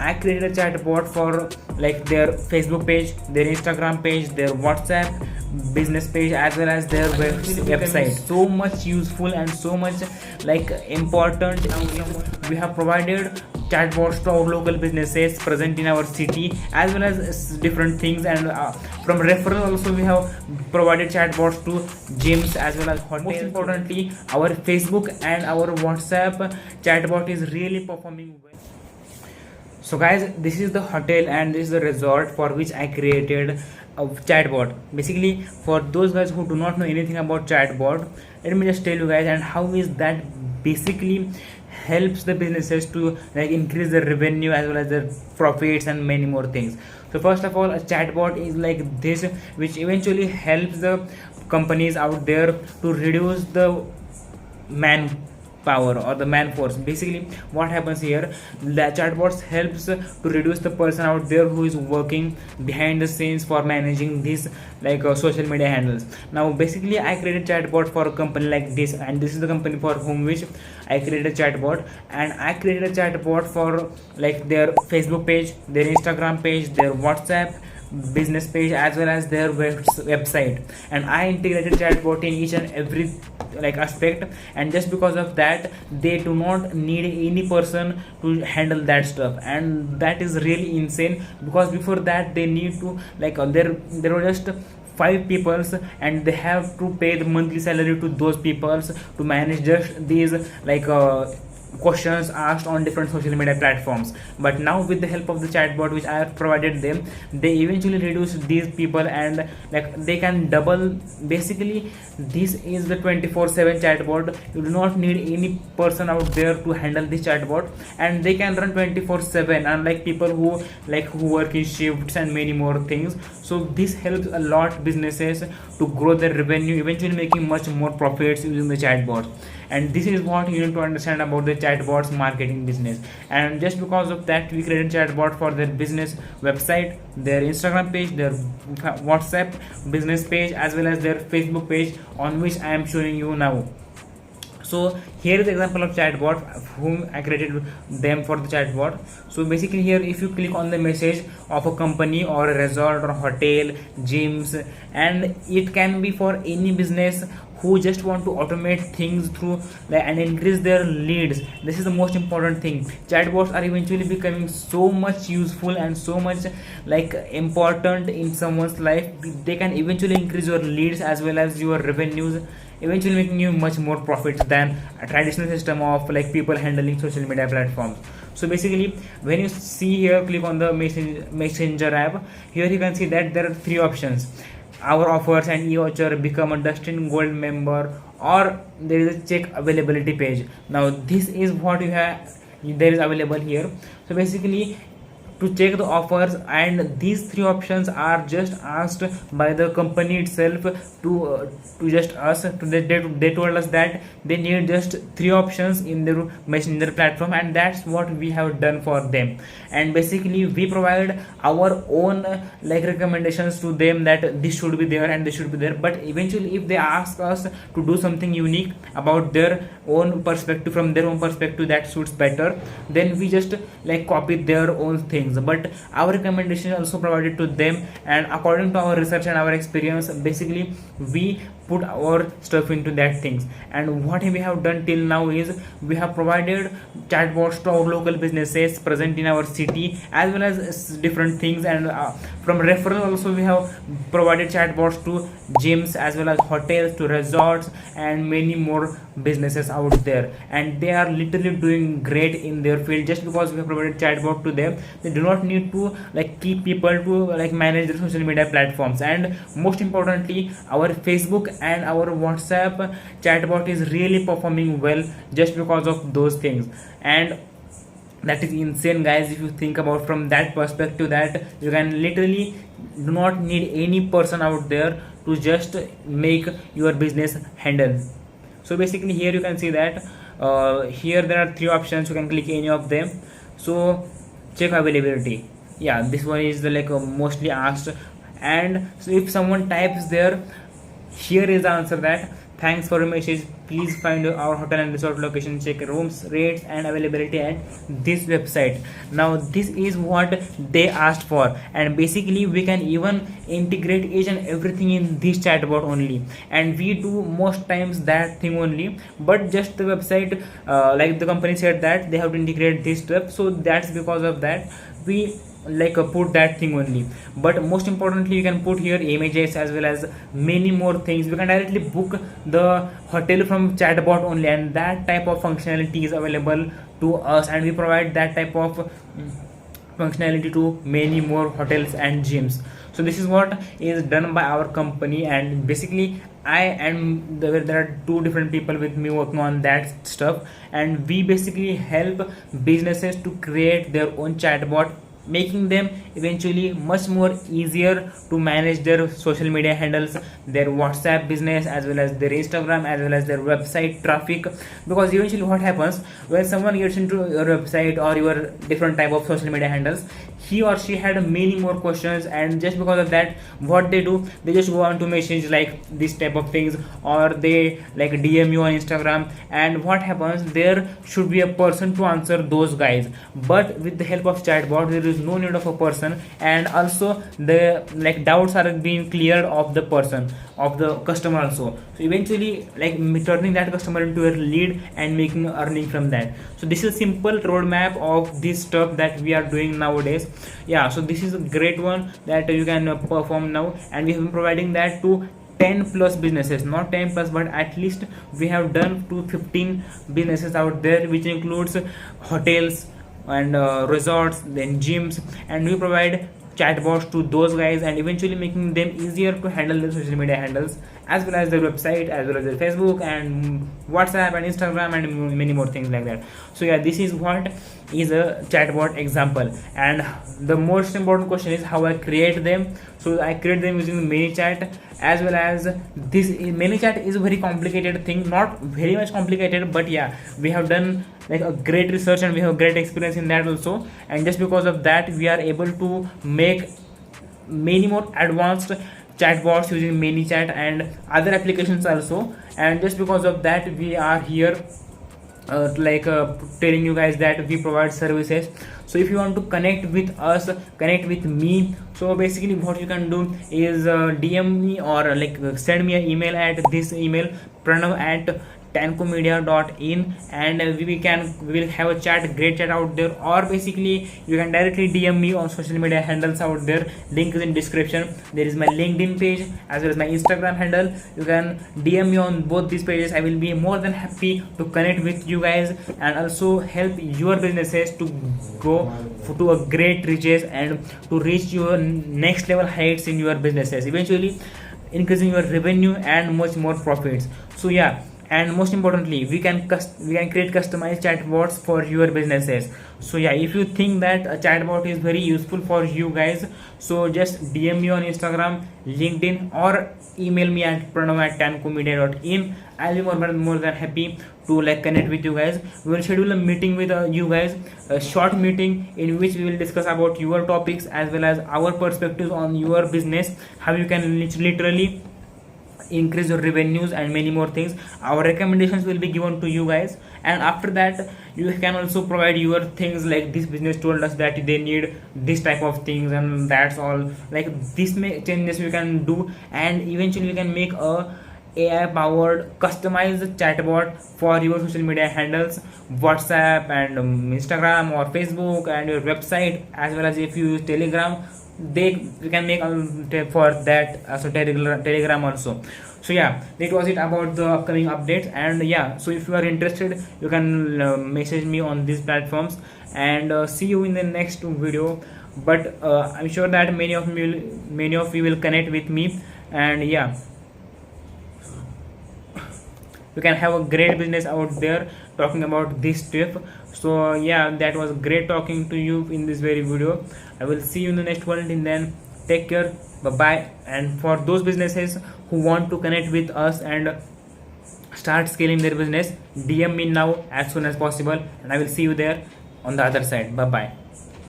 I created a chatbot for like their Facebook page, their Instagram page, their WhatsApp business page, as well as their website. So much useful and so much like important. We have provided chatbots to our local businesses present in our city, as well as different things, and from referral also we have provided chatbots to gyms as well as hotels. Most importantly, our Facebook and our WhatsApp chatbot is really performing well. So guys, this is the hotel and this is the resort for which I created a chatbot. Basically, for those guys who do not know anything about chatbot, let me just tell you guys and how is that basically helps the businesses to like increase their revenue as well as their profits and many more things. So first of all, a chatbot is like this, which eventually helps the companies out there to reduce the manpower or the man force. Basically what happens here, the chatbots helps to reduce the person out there who is working behind the scenes for managing these like social media handles. Now basically I created chatbot for a company like this, and this is the company for whom which I created a chatbot, and I created a chatbot for like their Facebook page, their Instagram page, their WhatsApp business page, as well as their website, and I integrated chatbot in each and every like aspect. And just because of that, they do not need any person to handle that stuff, and that is really insane, because before that they need to like there were just 5 peoples, and they have to pay the monthly salary to those peoples to manage just these like questions asked on different social media platforms. But now with the help of the chatbot which I have provided them, they eventually reduce these people, and like they can double. Basically this is the 24/7 chatbot. You do not need any person out there to handle this chatbot, and they can run 24/7, unlike people who work in shifts and many more things. So this helps a lot businesses to grow their revenue, eventually making much more profits using the chatbot. And this is what you need to understand about the chatbots marketing business. And just because of that, we created chatbot for their business website, their Instagram page, their WhatsApp business page, as well as their Facebook page, on which I am showing you now. So here is the example of chatbot whom I created them for the chatbot. So basically here, if you click on the message of a company or a resort or a hotel, gyms, and it can be for any business who just want to automate things through and increase their leads. This is the most important thing. Chatbots are eventually becoming so much useful and so much like important in someone's life. They can eventually increase your leads as well as your revenues, eventually making you much more profits than a traditional system of like people handling social media platforms. So basically when you see here, click on the messenger app. Here you can see that there are 3 options: our offers and e-voucher, become a Dustin Gold member, or there is a check availability page. Now this is what you have, there is available here. So basically to check the offers, and these 3 options are just asked by the company itself to just us. They told us that they need just 3 options in their messenger platform, and that's what we have done for them. And basically we provide our own like recommendations to them that this should be there and this should be there. But eventually if they ask us to do something unique about their own perspective, from their own perspective that suits better, then we just like copy their own things. But our recommendation is also provided to them, and according to our research and our experience, basically we put our stuff into that things. And what we have done till now is we have provided chatbots to our local businesses present in our city, as well as different things, and from referral also we have provided chatbots to gyms as well as hotels, to resorts, and many more businesses out there. And they are literally doing great in their field. Just because we have provided chatbot to them, they do not need to like keep people to like manage their social media platforms. And most importantly, our Facebook and our WhatsApp chatbot is really performing well just because of those things. And that is insane, guys, if you think about from that perspective, that you can literally do not need any person out there to just make your business handle. So basically here you can see that here there are 3 options. You can click any of them. So check availability, yeah, this one is the like mostly asked. And so if someone types there, here is the answer that thanks for your message, please find our hotel and resort location, check rooms, rates and availability at this website. Now this is what they asked for, and basically we can even integrate each and everything in this chatbot only, and we do most times that thing only. But just the website, like the company said that they have to integrate this stuff, so that's because of that we put that thing only. But most importantly, you can put here images as well as many more things. We can directly book the hotel from chatbot only, and that type of functionality is available to us, and we provide that type of functionality to many more hotels and gyms. So this is what is done by our company, and basically there are two different people with me working on that stuff, and we basically help businesses to create their own chatbot, making them eventually much more easier to manage their social media handles, their WhatsApp business as well as their Instagram as well as their website traffic. Because eventually what happens when someone gets into your website or your different type of social media handles, he or she had many more questions, and just because of that what they do, they just go on to message like this type of things, or they DM you on Instagram, and what happens, there should be a person to answer those guys. But with the help of chatbot there is no need of a person, and also the doubts are being cleared of the person, of the customer also. So eventually turning that customer into a lead and making earning from that. So this is a simple roadmap of this stuff that we are doing nowadays. Yeah, so this is a great one that you can perform now, and we have been providing that to 10 plus businesses, not 10 plus, but at least we have done to 15 businesses out there, which includes hotels and resorts, then gyms, and we provide chatbots to those guys, and eventually making them easier to handle their social media handles as well as their website as well as their Facebook and WhatsApp and Instagram and many more things like that. So yeah, this is what is a chatbot example, and the most important question is how I create them. So I create them using ManyChat, as well as this ManyChat is a very complicated thing, not very much complicated, but yeah, we have done a great research and we have great experience in that also, and just because of that we are able to make many more advanced chatbots using ManyChat and other applications also. And just because of that we are here telling you guys that we provide services. So if you want to connect with us, connect with me, so basically what you can do is DM me or send me an email at this email, pranav@tancomedia.in, and we will have a chat, great chat out there. Or basically you can directly DM me on social media handles out there, link is in description. There is my LinkedIn page as well as my Instagram handle. You can DM me on both these pages. I will be more than happy to connect with you guys and also help your businesses to go to a great riches and to reach your next level heights in your businesses, eventually increasing your revenue and much more profits. So yeah, and most importantly we can create customized chatbots for your businesses. So yeah, if you think that a chatbot is very useful for you guys, so just DM me on Instagram, LinkedIn, or email me at pranav@tancomedia.in. I'll be more than happy to connect with you guys. We will schedule a meeting with you guys, a short meeting in which we will discuss about your topics as well as our perspectives on your business, how you can literally increase your revenues and many more things. Our recommendations will be given to you guys, and after that you can also provide your things, like this business told us that they need this type of things, and that's all. This changes you can do, and eventually you can make a AI powered customized chatbot for your social media handles, WhatsApp and Instagram or Facebook, and your website, as well as if you use Telegram, you can make for that also Telegram also. So yeah, that was it about the upcoming updates. And yeah, so if you are interested, you can message me on these platforms, and see you in the next video. But I'm sure that many of you will connect with me, and yeah, you can have a great business out there talking about this stuff. So yeah, that was great talking to you in this very video. I will see you in the next one. Till then, take care, bye bye. And for those businesses who want to connect with us and start scaling their business, DM me now as soon as possible, and I will see you there on the other side. Bye bye.